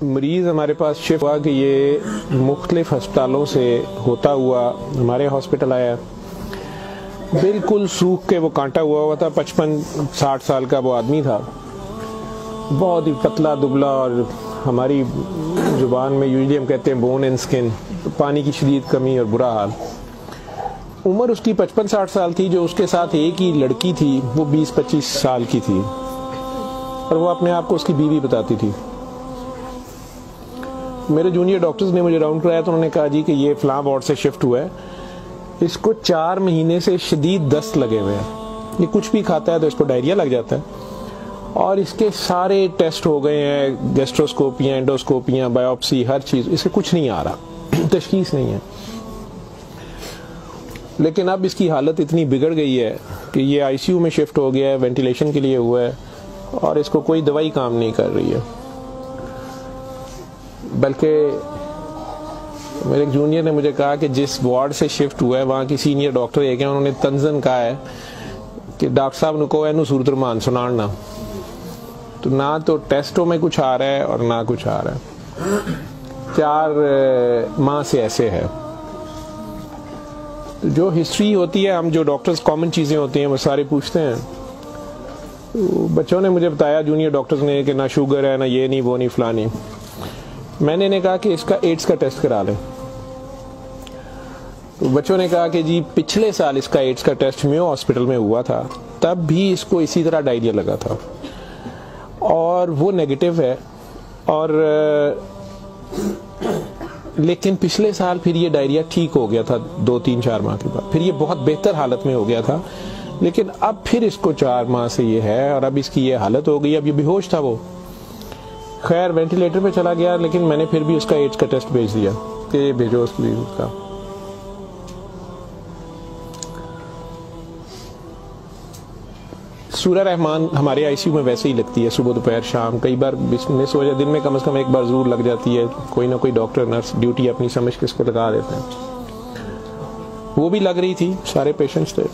مریض ہمارے پاس شفٹ ہوا کہ یہ مختلف ہسپتالوں سے ہوتا ہوا ہمارے ہاسپٹل آیا. بالکل سوکھ کے وہ کانٹا ہوا تھا. 55-60 سال کا وہ آدمی تھا, بہت ہی پتلا دبلا, اور ہماری زبان میں یوزلی ہم کہتے ہیں بون اینڈ سکن, پانی کی شدید کمی اور برا حال. عمر اس کی 55-60 سال تھی. جو اس کے ساتھ ایک ہی لڑکی تھی وہ 20-25 سال کی تھی, اور وہ اپنے آپ کو اس کی بیوی بتاتی تھی. میرے جونیئر ڈاکٹرز نے مجھے راؤنڈ کرایا تو انہوں نے کہا جی کہ یہ فلاں وارڈ سے شفٹ ہوا ہے, اس کو 4 مہینے سے شدید دست لگے ہوئے ہیں, یہ کچھ بھی کھاتا ہے تو اس کو ڈائریا لگ جاتا ہے, اور اس کے سارے ٹیسٹ ہو گئے ہیں, گیسٹروسکوپیاں, انڈوسکوپیاں, بایوپسی, ہر چیز, اس سے کچھ نہیں آ رہا, تشخیص نہیں ہے. لیکن اب اس کی حالت اتنی بگڑ گئی ہے کہ یہ آئی سی یو میں شفٹ ہو گیا ہے, وینٹیلیشن کے لیے ہوا ہے, اور اس کو کوئی دوائی کام نہیں کر رہی ہے. بلکہ میرے ایک جونیئر نے مجھے کہا کہ جس وارڈ سے شفٹ ہوا ہے وہاں کی سینئر ڈاکٹر ایک ہیں, انہوں نے تنزن کہا ہے کہ ڈاکٹر صاحب نے کہا ہے صورت رمان سنانا, تو نہ تو ٹیسٹوں میں کچھ آ رہا ہے اور نہ کچھ آ رہا ہے. 4 ماہ سے ایسے ہے. جو ہسٹری ہوتی ہے, ہم جو ڈاکٹرز کامن چیزیں ہوتی ہیں وہ سارے پوچھتے ہیں. بچوں نے مجھے بتایا, جونیئر ڈاکٹرز نے, کہ نہ شوگر ہے, نہ یہ نہیں, وہ نہیں, فلانی. میں نے کہا کہ اس کا ایڈز کا ٹیسٹ کرا لیں. تو بچوں نے کہا کہ جی پچھلے سال اس کا ایڈز کا ٹیسٹ میو ہاسپٹل میں ہوا تھا, تب بھی اس کو اسی طرح ڈائریا لگا تھا, اور وہ نیگیٹو ہے, اور لیکن پچھلے سال پھر یہ ڈائریا ٹھیک ہو گیا تھا 2-3-4 ماہ کے بعد, پھر یہ بہت بہتر حالت میں ہو گیا تھا. لیکن اب پھر اس کو 4 ماہ سے یہ ہے, اور اب اس کی یہ حالت ہو گئی. اب یہ بے ہوش تھا, وہ خیر وینٹیلیٹر پہ چلا گیا, لیکن میں نے پھر بھی اس کا ایڈز کا ٹیسٹ بھیج دیا کہ بھیجو اس کا. سورہ رحمان ہمارے آئی سی یو میں ویسے ہی لگتی ہے, صبح دوپہر شام, کئی بار مس ہو جائے, دن میں کم از کم ایک بار ضرور لگ جاتی ہے. کوئی نہ کوئی ڈاکٹر نرس ڈیوٹی اپنی سمجھ کے اس کو لگا دیتے ہیں. وہ بھی لگ رہی تھی, سارے پیشنٹس تھے.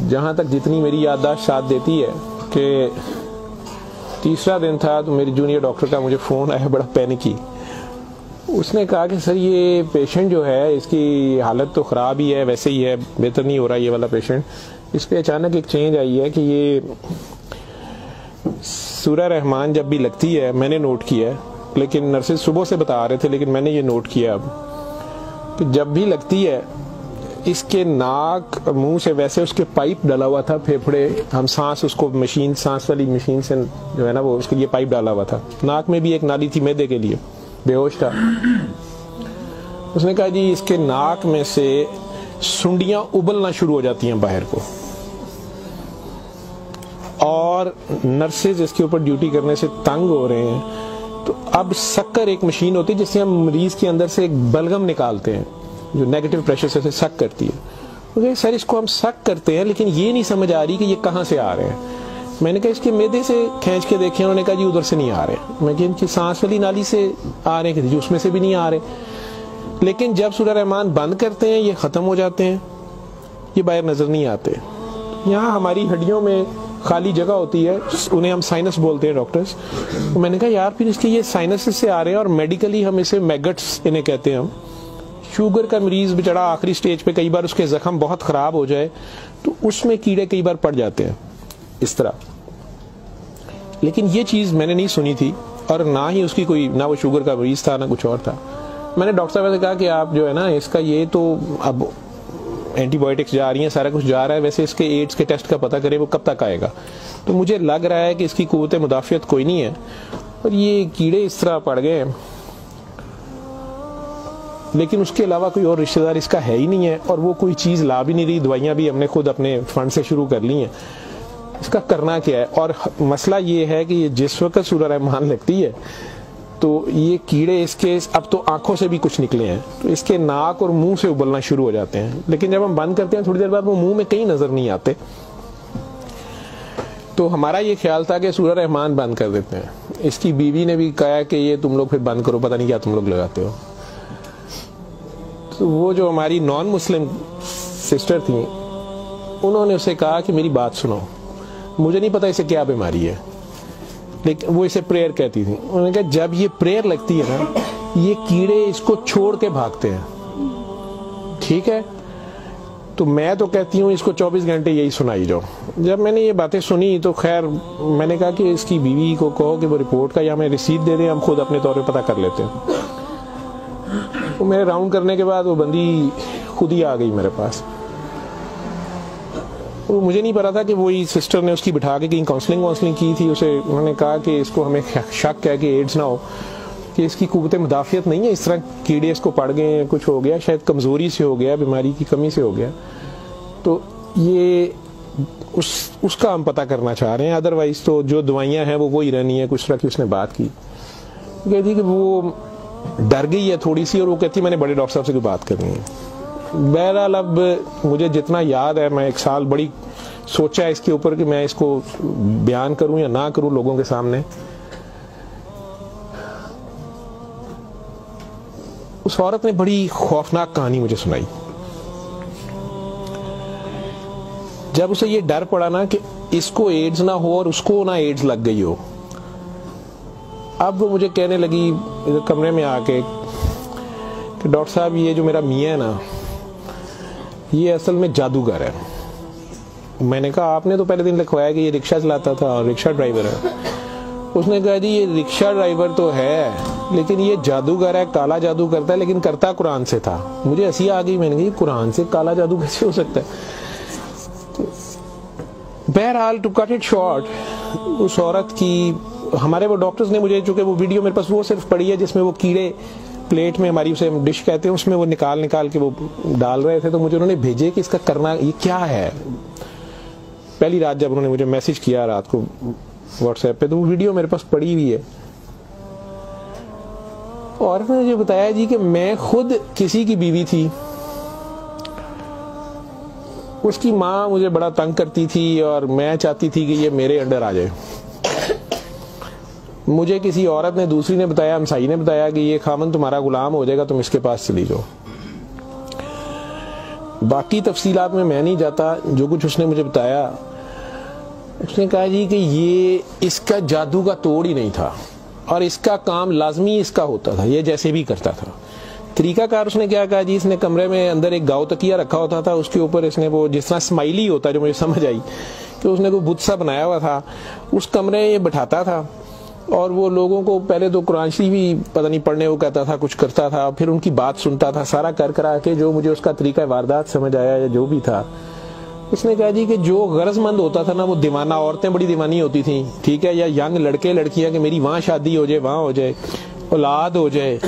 جہاں تک جتنی میری یادداشت ساتھ دیتی ہے کہ تیسرا دن تھا تو میری جونیئر ڈاکٹر کا مجھے فون آیا, بڑا پینکی. اس نے کہا کہ سر یہ پیشنٹ جو ہے اس کی حالت تو خراب ہی ہے, ویسے ہی ہے, بہتر نہیں ہو رہا یہ والا پیشنٹ. اس پہ اچانک ایک چینج آئی ہے کہ یہ سورہ رحمان جب بھی لگتی ہے, میں نے نوٹ کیا ہے, لیکن نرسز صبح سے بتا رہے تھے, لیکن میں نے یہ نوٹ کیا اب کہ جب بھی لگتی ہے اس کے ناک منہ سے ویسے اس کے پائپ ڈالا ہوا تھا, پھیپھڑے, ہم سانس اس کو مشین, سانس والی مشین سے جو ہے نا وہ اس کے لیے پائپ ڈالا ہوا تھا. ناک میں بھی ایک نالی تھی معدے کے لیے, بے ہوش تھا. اس نے کہا جی اس کے ناک میں سے سنڈیاں ابلنا شروع ہو جاتی ہیں باہر کو, اور نرسز اس کے اوپر ڈیوٹی کرنے سے تنگ ہو رہے ہیں. تو اب سکر ایک مشین ہوتی ہے جس سے ہم مریض کے اندر سے ایک بلغم نکالتے ہیں جو نیگیٹو پریشر سے سک کرتی ہے. سر اس کو ہم سک کرتے ہیں, لیکن یہ نہیں سمجھ آ رہی کہ یہ کہاں سے آ رہے ہیں. میں نے کہا اس کے معدے سے کھینچ کے دیکھیں. انہوں نے کہا جی ادھر سے نہیں آ رہے. میں کہ ان کی سانس والی نالی سے آ رہے ہیں, جی اس میں سے بھی نہیں آ رہے. لیکن جب سورہ رحمان بند کرتے ہیں یہ ختم ہو جاتے ہیں, یہ باہر نظر نہیں آتے. یہاں ہماری ہڈیوں میں خالی جگہ ہوتی ہے, انہیں ہم سائنس بولتے ہیں ڈاکٹرز. میں نے کہا یار پھر اس کے یہ سائنس سے آ رہے ہیں, اور میڈیکلی ہم اسے میگٹس انہیں کہتے ہیں. ہم شوگر کا مریض بچڑا آخری سٹیج پہ, کئی بار اس کے زخم بہت خراب ہو جائے تو اس میں کیڑے کئی بار پڑ جاتے ہیں اس طرح. لیکن یہ چیز میں نے نہیں سنی تھی, اور نہ ہی اس کی کوئی, نہ وہ شوگر کا مریض تھا نہ کچھ اور تھا. میں نے ڈاکٹر صاحب سے کہا کہ آپ جو ہے نا اس کا یہ تو اب اینٹی بایوٹکس جا رہی ہیں, سارا کچھ جا رہا ہے, ویسے اس کے ایڈز کے ٹیسٹ کا پتہ کرے وہ کب تک آئے گا. تو مجھے لگ رہا ہے کہ اس کی قوت مدافعت کوئی نہیں ہے, اور یہ کیڑے اس طرح پڑ گئے ہیں, لیکن اس کے علاوہ کوئی اور رشتہ دار اس کا ہے ہی نہیں ہے, اور وہ کوئی چیز لا بھی نہیں رہی. دوائیاں بھی ہم نے خود اپنے فنڈ سے شروع کر لی ہیں. اس کا کرنا کیا ہے؟ اور مسئلہ یہ ہے کہ یہ جس وقت سورہ رحمان لگتی ہے تو یہ کیڑے اس کے اب تو آنکھوں سے بھی کچھ نکلے ہیں, تو اس کے ناک اور منہ سے ابلنا شروع ہو جاتے ہیں. لیکن جب ہم بند کرتے ہیں تھوڑی دیر بعد وہ منہ میں کہیں نظر نہیں آتے. تو ہمارا یہ خیال تھا کہ سورہ رحمان بند کر دیتے ہیں. اس کی بیوی نے بھی کہا کہ یہ تم لوگ پھر بند کرو, پتہ نہیں کیا تم لوگ لگاتے ہو. تو وہ جو ہماری نان مسلم سسٹر تھیں, انہوں نے اسے کہا کہ میری بات سنو, مجھے نہیں پتا اسے کیا بیماری ہے, لیکن وہ اسے پریئر کہتی تھی. انہوں نے کہا جب یہ پریئر لگتی ہے نا یہ کیڑے اس کو چھوڑ کے بھاگتے ہیں. ٹھیک ہے, تو میں تو کہتی ہوں اس کو 24 گھنٹے یہی سنائی جاؤ. جب میں نے یہ باتیں سنی تو خیر میں نے کہا کہ اس کی بیوی کو کہو کہ وہ رپورٹ کا یا ہمیں رسید دے دیں, ہم خود اپنے طور پہ پتہ کر لیتے ہیں. تو میں راؤنڈ کرنے کے بعد وہ بندی خود ہی آ گئی میرے پاس. مجھے نہیں پتا تھا کہ وہی سسٹر نے اس کی بٹھا کے کہیں کاؤنسلنگ کی تھی. اسے انہوں نے کہا کہ اس کو ہمیں شک ہے کہ ایڈز نہ ہو, کہ اس کی قوت مدافعت نہیں ہے, اس طرح کیڑے اس کو پڑ گئے ہیں, کچھ ہو گیا, شاید کمزوری سے ہو گیا, بیماری کی کمی سے ہو گیا. تو یہ اس کا ہم پتہ کرنا چاہ رہے ہیں. ادروائز تو جو دوائیاں ہیں وہ وہی رہنی ہیں. کچھ طرح کی اس نے بات کی, کہتی کہ وہ ڈر گئی ہے تھوڑی سی, اور وہ کہتی میں نے بڑے ڈاکٹر صاحب سے کوئی بات کرنی ہے. بہرحال اب مجھے جتنا یاد ہے میں 1 سال بڑی سوچا ہے اس کے اوپر کہ میں اس کو بیان کروں یا نہ کروں لوگوں کے سامنے. اس عورت نے بڑی خوفناک کہانی مجھے سنائی. جب اسے یہ ڈر پڑا نا کہ اس کو ایڈز نہ ہو اور اس کو نہ ایڈز لگ گئی ہو, اب وہ مجھے کہنے لگی کمرے میں آ کے کہ ڈاکٹر صاحب یہ جو میرا میاں ہے نا یہ اصل میں جادوگر ہے. میں نے کہا آپ نے تو پہلے دن لکھوایا کہ یہ رکشہ چلاتا تھا اور رکشہ ڈرائیور ہے. اس نے کہا جی یہ رکشہ ڈرائیور تو ہے لیکن یہ جادوگر ہے, کالا جادو کرتا ہے, لیکن کرتا قرآن سے تھا. مجھے ہنسی آ گئی. میں نے کہا قرآن سے کالا جادو کیسے ہو سکتا ہے. بہرحال ٹو کٹ اٹ شارٹ, اس عورت کی ہمارے وہ ڈاکٹرز نے مجھے, چونکہ وہ ویڈیو میرے پاس وہ صرف پڑی ہے جس میں وہ کیڑے پلیٹ میں ہماری اسے ڈش کہتے ہیں اس میں وہ نکال کے وہ ڈال رہے تھے, تو مجھے انہوں نے بھیجے کہ اس کا کرنا یہ کیا ہے. پہلی رات جب انہوں نے مجھے میسج کیا رات کو واٹس ایپ پہ, تو وہ ویڈیو میرے پاس پڑی ہوئی ہے. اور نے مجھے بتایا جی کہ میں خود کسی کی بیوی تھی, اس کی ماں مجھے بڑا تنگ کرتی تھی اور میں چاہتی تھی کہ یہ میرے انڈر آ جائے. مجھے کسی عورت نے, دوسری نے بتایا, ہمسائی نے بتایا کہ یہ خامن تمہارا غلام ہو جائے گا, تم اس کے پاس چلی جاؤ. باقی تفصیلات میں نہیں جاتا. جو کچھ اس نے مجھے بتایا, اس نے کہا جی کہ یہ اس کا جادو کا توڑ ہی نہیں تھا اور اس کا کام لازمی اس کا ہوتا تھا, یہ جیسے بھی کرتا تھا. طریقہ کار اس نے کیا کہا جی, اس نے کمرے میں اندر ایک گاؤ تکیہ رکھا ہوتا تھا, اس کے اوپر اس نے وہ جس طرح اسمائلی ہوتا ہے, جو مجھے سمجھ آئی کہ اس نے کوئی بت سا بنایا ہوا تھا, اس کمرے یہ بٹھاتا تھا اور وہ لوگوں کو پہلے تو قرآن شریف بھی پتہ نہیں پڑھنے وہ کہتا تھا, کچھ کرتا تھا, پھر ان کی بات سنتا تھا, سارا کرا کے جو مجھے اس کا طریقہ واردات سمجھ آیا یا جو بھی تھا. اس نے کہا جی کہ جو غرض مند ہوتا تھا نا, وہ دیوانہ عورتیں بڑی دیوانی ہوتی تھیں, ٹھیک ہے, یا ینگ لڑکے لڑکیاں کہ میری وہاں شادی ہو جائے, وہاں ہو جائے, اولاد ہو جائے,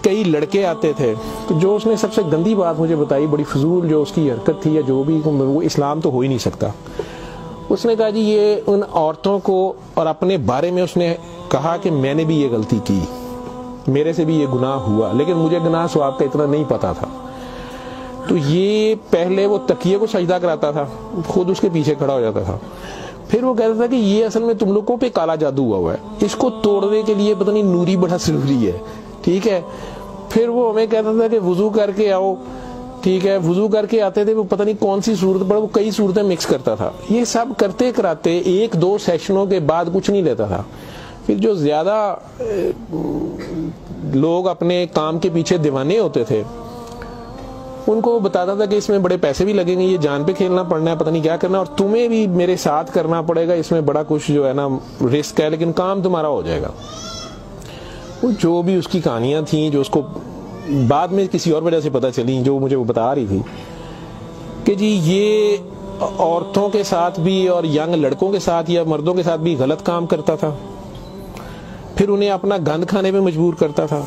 کئی لڑکے آتے تھے. تو جو اس نے سب سے گندی بات مجھے بتائی, بڑی فضول جو اس کی حرکت تھی یا جو بھی, وہ اسلام تو ہو ہی نہیں سکتا. اس نے کہا جی یہ ان عورتوں کو اور اپنے بارے میں اس نے کہا کہ میں نے بھی یہ غلطی کی, میرے سے بھی یہ گناہ ہوا, لیکن مجھے گناہ ثواب کا اتنا نہیں پتا تھا. تو یہ پہلے وہ تکیے کو سجدہ کراتا تھا, خود اس کے پیچھے کھڑا ہو جاتا تھا, پھر وہ کہتا تھا کہ یہ اصل میں تم لوگوں پہ کالا جادو ہوا ہے, اس کو توڑنے کے لیے پتہ نہیں نوری بڑا ضروری ہے, ٹھیک ہے. پھر وہ ہمیں کہتا تھا کہ وضو کر کے آؤ, ٹھیک ہے, وضو کر کے آتے تھے, وہ پتہ نہیں کون سی صورت پر وہ کئی صورتیں مکس کرتا تھا. یہ سب کرتے کراتے 1-2 سیشنوں کے بعد کچھ نہیں لیتا تھا. پھر جو زیادہ لوگ اپنے کام کے پیچھے دیوانے ہوتے تھے, ان کو بتاتا تھا کہ اس میں بڑے پیسے بھی لگیں گے, یہ جان پہ کھیلنا پڑنا ہے, پتہ نہیں کیا کرنا, اور تمہیں بھی میرے ساتھ کرنا پڑے گا, اس میں بڑا کچھ جو ہے نا رسک ہے, لیکن کام تمہارا ہو جائے گا. وہ جو بھی اس کی کہانیاں تھیں, جو اس کو بعد میں کسی اور وجہ سے پتہ چلی, جو مجھے وہ بتا رہی تھی کہ جی یہ عورتوں کے ساتھ بھی اور ینگ لڑکوں کے ساتھ یا مردوں کے ساتھ بھی غلط کام کرتا تھا, پھر انہیں اپنا گند کھانے پہ مجبور کرتا تھا,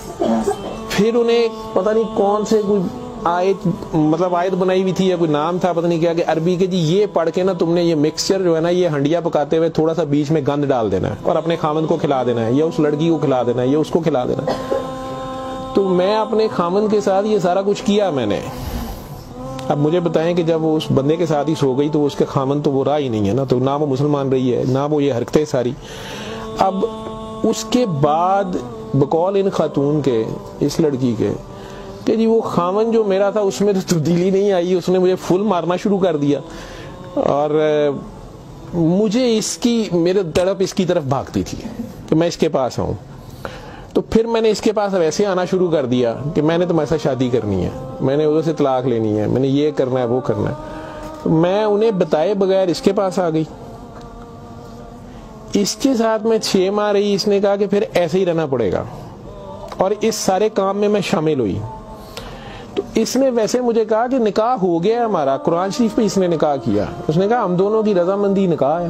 پھر انہیں پتہ نہیں کون سے کوئی آیت بنائی ہوئی تھی یا کوئی نام تھا پتہ نہیں کیا, کہ عربی کے جی یہ پڑھ کے نا تم نے یہ مکسچر جو ہے نا, یہ ہنڈیا پکاتے ہوئے تھوڑا سا بیچ میں گند ڈال دینا ہے اور اپنے خامند کو کھلا دینا ہے, یا اس لڑکی کو کھلا دینا ہے, یا اس کو کھلا دینا ہے. تو میں اپنے خامند کے ساتھ یہ سارا کچھ کیا میں نے. اب مجھے بتائیں کہ جب وہ اس بندے کے ساتھ ہی سو گئی تو اس کے خامند تو وہ رہا ہی نہیں ہے نا, تو نہ وہ مسلمان رہی ہے, نہ وہ یہ حرکتیں ساری. اب اس کے بعد بقول ان خاتون کے, اس لڑکی کے, کہ جی وہ خامن جو میرا تھا اس میں تو تبدیلی نہیں آئی, اس نے مجھے فل مارنا شروع کر دیا. اور مجھے اس کی میرے تڑپ اس کی طرف بھاگتی تھی کہ میں اس کے پاس آؤں. تو پھر میں نے اس کے پاس ویسے آنا شروع کر دیا کہ میں نے تمہارے ساتھ شادی کرنی ہے, میں نے ادھر سے طلاق لینی ہے, میں نے یہ کرنا ہے وہ کرنا ہے. میں انہیں بتائے بغیر اس کے پاس آ گئی. اس کے ساتھ میں 6 ماہ رہی. اس نے کہا کہ پھر ایسے ہی رہنا پڑے گا, اور اس سارے کام میں شامل ہوئی. تو اس نے ویسے مجھے کہا کہ نکاح ہو گیا ہمارا, قرآن شریف پہ اس نے نکاح کیا. اس نے کہا ہم دونوں کی رضامندی نکاح ہے,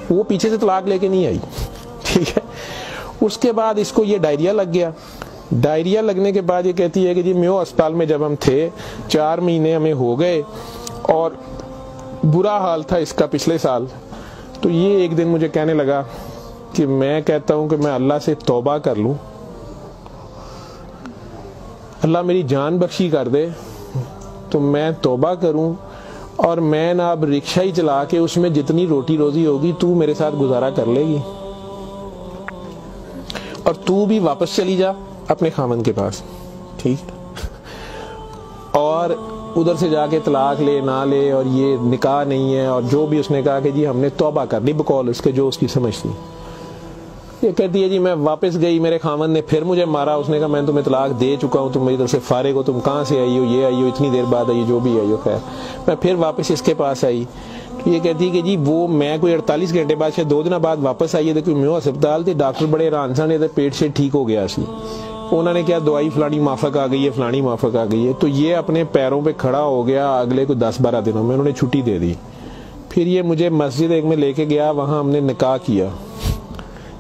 وہ پیچھے سے طلاق لے کے نہیں آئی. ٹھیک ہے. اس کے بعد اس کو یہ ڈائریا لگ گیا. ڈائریا لگنے کے بعد یہ کہتی ہے کہ جی میو اسپتال میں جب ہم تھے 4 مہینے ہمیں ہو گئے, اور برا حال تھا اس کا پچھلے سال. تو یہ ایک دن مجھے کہنے لگا کہ میں کہتا ہوں کہ میں اللہ سے توبہ کر لوں, اللہ میری جان بخشی کر دے, تو میں توبہ کروں, اور میں نہ اب رکشہ ہی چلا کے اس میں جتنی روٹی روزی ہوگی تو میرے ساتھ گزارا کر لے گی, اور تو بھی واپس چلی جا اپنے خامن کے پاس. ٹھیک. اور ادھر سے جا کے طلاق لے نہ لے, اور یہ نکاح نہیں ہے, اور جو بھی اس نے کہا کہ جی ہم نے توبہ کر لی بقول اس کے جو اس کی سمجھ تھی. یہ کہتی ہے جی میں واپس گئی, میرے خامن نے پھر مجھے مارا. اس نے کہا میں تمہیں طلاق دے چکا ہوں, تم میری طرف سے فارغ ہو, تم کہاں سے آئی ہو, یہ آئی ہو, اتنی دیر بعد آئی, جو بھی آئی ہو. خیر میں پھر واپس اس کے پاس آئی. یہ کہتی ہے کہ جی وہ میں کوئی 48 گھنٹے بعد شاید 2 دن بعد واپس آئی ہے. دیکھو میو ہسپتال تھی, ڈاکٹر بڑے حیران سن تھے, پیٹ سے ٹھیک ہو گیا سی. انہوں نے کیا دوائی فلانی مافک آ گئی ہے, فلانی مافک آ گئی ہے. تو یہ اپنے پیروں پہ کھڑا ہو گیا. اگلے کوئی 10-12 دنوں میں انہوں نے چھٹی دے دی. پھر یہ مجھے مسجد ایک میں لے کے گیا, وہاں ہم نے نکاح کیا.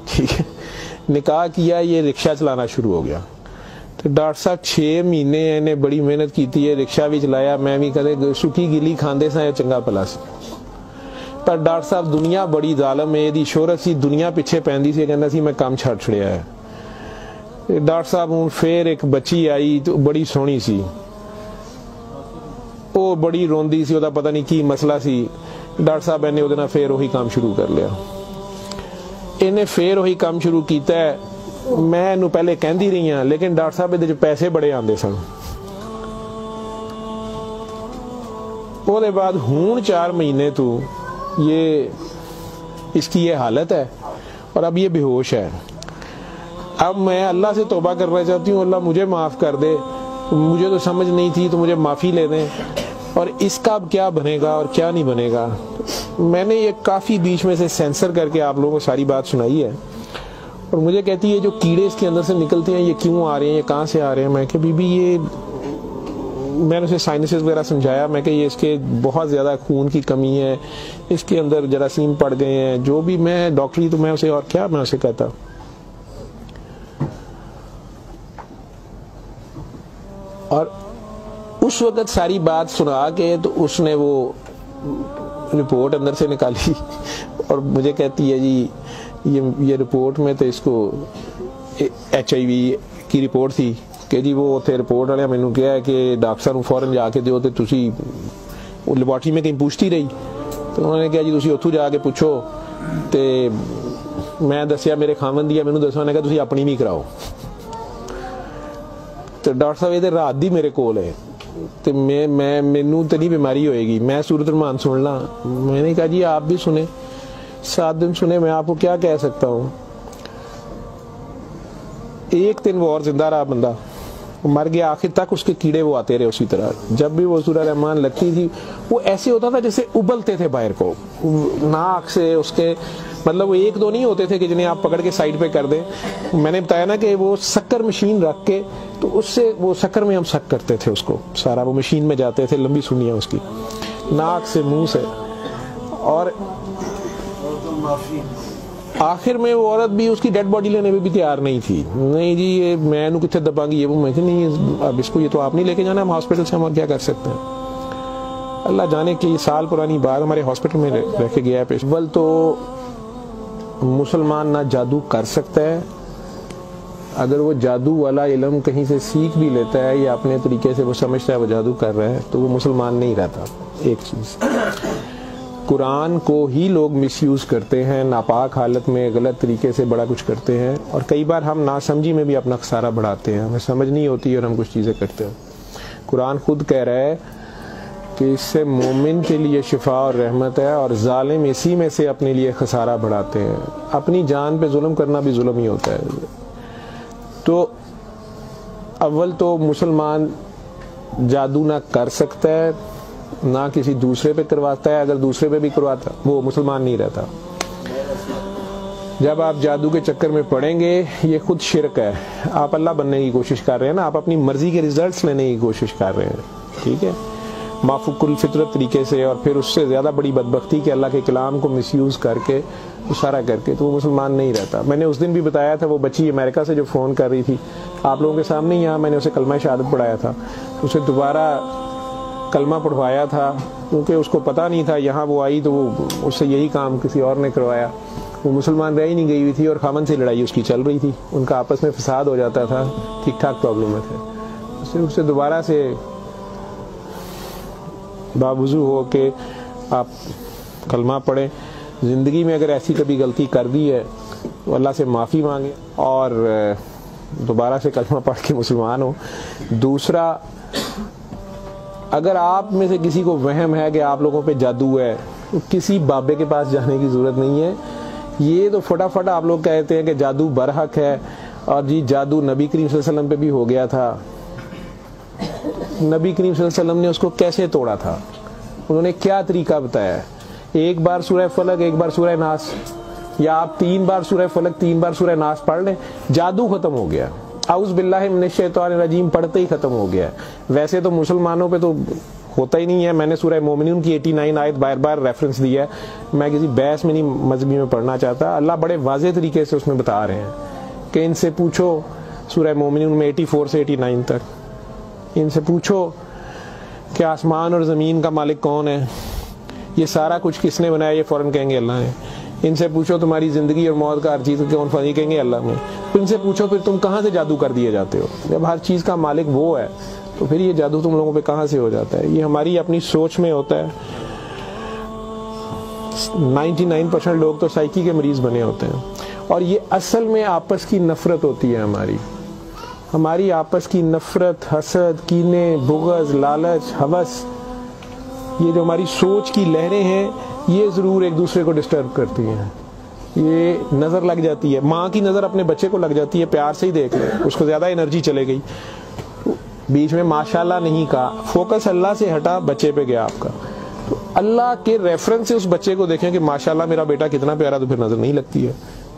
ٹھیک ہے. نکاح کیا, یہ رکشہ چلانا شروع ہو گیا. تو ڈاکٹر صاحب 6 مہینے انہیں بڑی محنت کی تھی, رکشہ بھی چلایا, میں بھی کدے سکی گلی کھاندے سا چنگا پلا سی. پر ڈاکٹر صاحب دنیا بڑی ظالم ہے, دی شہرت سی دنیا پیچھے پہندی سی, کہنا سی میں کام چھڑ چھڑیا ہے. ڈاکٹر صاحب ہوں پھر ایک بچی آئی تو بڑی سونی سی, وہ بڑی روندی سی, وہ پتہ نہیں کی مسئلہ سی. ڈاکٹر صاحب نے وہ پھر وہی کام شروع کر لیا. انہیں پھر وہی کام شروع کیتا ہے. میں انہوں پہلے کہندی رہی ہوں, لیکن ڈاکٹر صاحب دے پیسے بڑے آندے سن. وہ دے بعد ہون 4 مہینے تو یہ اس کی یہ حالت ہے, اور اب یہ بے ہوش ہے. اب میں اللہ سے توبہ کرنا چاہتی ہوں, اللہ مجھے معاف کر دے, مجھے تو سمجھ نہیں تھی, تو مجھے معافی لے دیں. اور اس کا اب کیا بنے گا اور کیا نہیں بنے گا. میں نے یہ کافی بیچ میں سے سینسر کر کے آپ لوگوں کو ساری بات سنائی ہے. اور مجھے کہتی ہے جو کیڑے اس کے اندر سے نکلتے ہیں یہ کیوں آ رہے ہیں, یہ کہاں سے آ رہے ہیں. میں کہ بی بی یہ میں نے اسے سائنسز وغیرہ سمجھایا. میں کہ یہ اس کے بہت زیادہ خون کی کمی ہے, اس کے اندر جراثیم پڑ گئے ہیں, جو بھی. میں ڈاکٹری تو میں اسے اور کیا میں اسے کہتا. اور اس وقت ساری بات سنا کے تو اس نے وہ رپورٹ اندر سے نکالی, اور مجھے کہتی ہے جی یہ رپورٹ میں تو اس کو HIV کی رپورٹ تھی کہ جی وہ اتنے رپورٹ والے مینوں کہا ہے کہ ڈاکٹر صاحب فوراً جا کے دیو, تو تسی وہ لیبارٹری میں کہیں پوچھتی رہی. تو انہوں نے کہا جی تسی اتھوں جا کے پوچھو. تو میں دسیا میرے خامن دی, مینوں دسو, نے کہا تسی اپنی بھی کراؤ. تو ڈاکٹر صاحب یہ رات دی میرے کول ہے, تو مینوں تو نہیں بیماری ہوئے گی, میں سورۃ الرحمان سن لا. میں نے کہا جی آپ بھی سنیں, 7 دن سنے, میں آپ کو کیا کہہ سکتا ہوں. 1 دن وہ اور زندہ رہا, بندہ مر گیا. آخر تک اس کے کیڑے وہ آتے رہے اسی طرح. جب بھی وہ سورہ رحمان لگتی تھی وہ ایسے ہوتا تھا جیسے ابلتے تھے باہر کو, ناک سے اس کے, مطلب وہ 1-2 نہیں ہوتے تھے کہ جنہیں آپ پکڑ کے سائڈ پہ کر دیں. میں نے بتایا نا کہ وہ شکر مشین رکھ کے, تو اس سے وہ شکر میں ہم شک کرتے تھے اس کو سارا, وہ مشین میں جاتے تھے, لمبی سنیاں اس کی, ناک سے منہ سے. اور آخر میں وہ عورت بھی اس کی ڈیڈ باڈی لینے میں بھی تیار نہیں تھی. نہیں جی یہ میں انہوں کتنے دباں گی, یہ وہ. میں کہ نہیں اب اس کو, یہ تو آپ نہیں لے کے جانا, ہم ہاسپٹل سے ہم اور کیا کر سکتے ہیں. اللہ جانے کہ یہ سال پرانی بات ہمارے ہاسپٹل میں رہ کے گیا ہے پیش. اول تو مسلمان نہ جادو کر سکتا ہے, اگر وہ جادو والا علم کہیں سے سیکھ بھی لیتا ہے یا اپنے طریقے سے وہ سمجھتا ہے وہ جادو کر رہا ہے, تو وہ مسلمان نہیں رہتا. ایک چیز, قرآن کو ہی لوگ مس یوز کرتے ہیں, ناپاک حالت میں غلط طریقے سے بڑا کچھ کرتے ہیں, اور کئی بار ہم ناسمجھی میں بھی اپنا خسارہ بڑھاتے ہیں, ہمیں سمجھ نہیں ہوتی اور ہم کچھ چیزیں کرتے ہیں. قرآن خود کہہ رہا ہے کہ اس سے مومن کے لیے شفا اور رحمت ہے، اور ظالم اسی میں سے اپنے لیے خسارہ بڑھاتے ہیں۔ اپنی جان پہ ظلم کرنا بھی ظلم ہی ہوتا ہے۔ تو اول تو مسلمان جادو نہ کر سکتا ہے، نہ کسی دوسرے پہ کرواتا ہے، اگر دوسرے پہ بھی کرواتا وہ مسلمان نہیں رہتا۔ جب آپ جادو کے چکر میں پڑیں گے یہ خود شرک ہے، آپ اللہ بننے کی کوشش کر رہے ہیں نا، آپ اپنی مرضی کے ریزلٹس لینے کی کوشش کر رہے ہیں، ٹھیک ہے، مافوق الفطرت طریقے سے، اور پھر اس سے زیادہ بڑی بدبختی کہ اللہ کے کلام کو مس یوز کر کے اشارہ کر کے، تو وہ مسلمان نہیں رہتا۔ میں نے اس دن بھی بتایا تھا، وہ بچی امریکہ سے جو فون کر رہی تھی آپ لوگوں کے سامنے، یہاں میں نے اسے کلمہ شہادت پڑھایا تھا، اسے دوبارہ کلمہ پڑھوایا تھا کیونکہ اس کو پتہ نہیں تھا، یہاں وہ آئی تو وہ اس سے یہی کام کسی اور نے کروایا، وہ مسلمان رہ ہی نہیں گئی ہوئی تھی، اور خامن سے لڑائی اس کی چل رہی تھی، ان کا آپس میں فساد ہو جاتا تھا، ٹھیک ٹھاک پرابلم ہے، اسے دوبارہ سے باوضو ہو کے آپ کلمہ پڑھیں، زندگی میں اگر ایسی کبھی غلطی کر دی ہے تو اللہ سے معافی مانگیں اور دوبارہ سے کلمہ پڑھ کے مسلمان ہو۔ دوسرا، اگر آپ میں سے کسی کو وہم ہے کہ آپ لوگوں پہ جادو ہے تو کسی بابے کے پاس جانے کی ضرورت نہیں ہے۔ یہ تو فٹافٹ آپ لوگ کہتے ہیں کہ جادو برحق ہے، اور جی جادو نبی کریم صلی اللہ علیہ وسلم پہ بھی ہو گیا تھا۔ نبی کریم صلی اللہ علیہ وسلم نے اس کو کیسے توڑا تھا، انہوں نے کیا طریقہ بتایا ہے؟ ایک بار سورہ فلق، ایک بار سورہ ناس، یا آپ 3 بار سورہ فلق 3 بار سورہ ناس پڑھ لیں، جادو ختم ہو گیا۔ اعوذ باللہ من الشیطان الرجیم پڑھتے ہی ختم ہو گیا۔ ویسے تو مسلمانوں پہ تو ہوتا ہی نہیں ہے، میں نے سورہ مومنون کی 89 آیت بار بار ریفرنس دیا ہے، میں کسی بحث میں نہیں مذہبی میں پڑھنا چاہتا، اللہ بڑے واضح طریقے سے اس میں بتا رہے ہیں کہ ان سے پوچھو، سورہ مومنون میں 84 سے 89 تک، ان سے پوچھو کہ آسمان اور زمین کا مالک کون ہے، یہ سارا کچھ کس نے بنایا، یہ فوراً کہیں گے اللہ نے۔ ان سے پوچھو تمہاری زندگی اور موت کا ہر چیز کون فانی، کہیں گے اللہ نے۔ ان سے پوچھو پھر تم کہاں سے جادو کر دیے جاتے ہو، جب ہر چیز کا مالک وہ ہے تو پھر یہ جادو تم لوگوں پہ کہاں سے ہو جاتا ہے؟ یہ ہماری اپنی سوچ میں ہوتا ہے۔ 99% لوگ تو سائیکی کے مریض بنے ہوتے ہیں، اور یہ اصل میں آپس کی نفرت ہوتی ہے، ہماری آپس کی نفرت، حسد، کینے، بغض، لالچ، ہوس، یہ جو ہماری سوچ کی لہریں ہیں یہ ضرور ایک دوسرے کو ڈسٹرب کرتی ہیں۔ یہ نظر لگ جاتی ہے، ماں کی نظر اپنے بچے کو لگ جاتی ہے، پیار سے ہی دیکھ لیں، اس کو زیادہ انرجی چلے گئی، بیچ میں ماشاءاللہ نہیں کہا، فوکس اللہ سے ہٹا، بچے پہ گیا آپ کا، تو اللہ کے ریفرنس سے اس بچے کو دیکھیں کہ ماشاءاللہ میرا بیٹا کتنا پیارا، تو پھر نظر نہیں لگتی ہے۔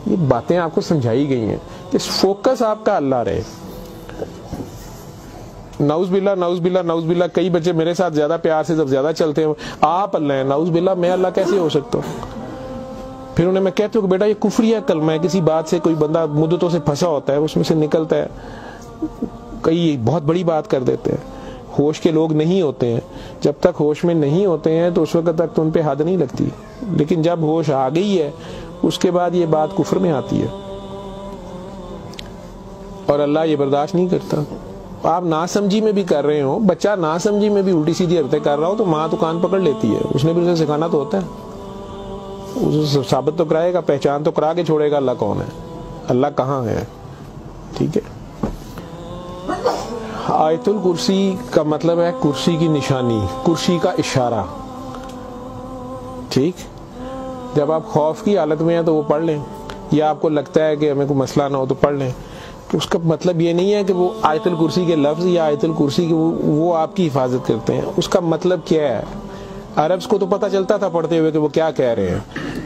یہ باتیں آپ کو سمجھائی گئی ہیں کہ فوکس آپ کا اللہ رہے۔ نعوذ باللہ نعوذ باللہ نعوذ باللہ، کئی بچے میرے ساتھ زیادہ پیار سے جب زیادہ چلتے ہیں، آپ اللہ ہیں، نعوذ باللہ میں اللہ کیسے ہو سکتا ہوں؟ پھر انہیں میں کہتا ہوں کہ بیٹا یہ کفریہ کلمہ ہے، کسی بات سے کوئی بندہ مدتوں سے پھنسا ہوتا ہے، اس میں سے نکلتا ہے، کئی بہت بڑی بات کر دیتے ہیں، ہوش کے لوگ نہیں ہوتے ہیں، جب تک ہوش میں نہیں ہوتے ہیں تو اس وقت تک تو ان پہ حد نہیں لگتی، لیکن جب ہوش آ گئی ہے اس کے بعد یہ بات کفر میں آتی ہے، اور اللہ یہ برداشت نہیں کرتا۔ آپ ناسمجھی میں بھی کر رہے ہو، بچہ ناسمجھی میں بھی الٹی سیدھی حرکتیں کر رہا ہو تو ماں تو کان پکڑ لیتی ہے، اس نے بھی اسے سکھانا تو ہوتا ہے، اسے ثابت تو کرائے گا، پہچان تو کرا کے چھوڑے گا اللہ کون ہے، اللہ کہاں ہے، ٹھیک ہے۔ آیت الکرسی کا مطلب ہے کرسی کی نشانی، کرسی کا اشارہ، ٹھیک۔ جب آپ خوف کی حالت میں ہیں تو وہ پڑھ لیں، یا آپ کو لگتا ہے کہ ہمیں کوئی مسئلہ نہ ہو تو پڑھ لیں، اس کا مطلب یہ نہیں ہے کہ وہ آیت الکرسی کے لفظ یا آیت الکرسی کے وہ آپ کی حفاظت کرتے ہیں، اس کا مطلب کیا ہے؟ عربز کو تو پتہ چلتا تھا پڑھتے ہوئے کہ وہ کیا کہہ رہے ہیں،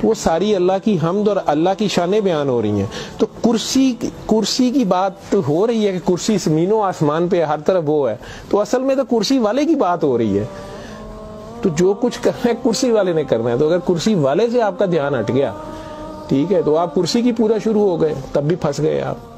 وہ ساری اللہ کی حمد اور اللہ کی شانیں بیان ہو رہی ہیں، تو کرسی کی بات ہو رہی ہے کہ کرسی زمین و آسمان پہ ہر طرف وہ ہے، تو اصل میں تو کرسی والے کی بات ہو رہی ہے، تو جو کچھ کرنا ہے کرسی والے نے کرنا ہے، تو اگر کرسی والے سے آپ کا دھیان ہٹ گیا، ٹھیک ہے، تو آپ کرسی کی پورا شروع ہو گئے، تب بھی پھنس گئے آپ۔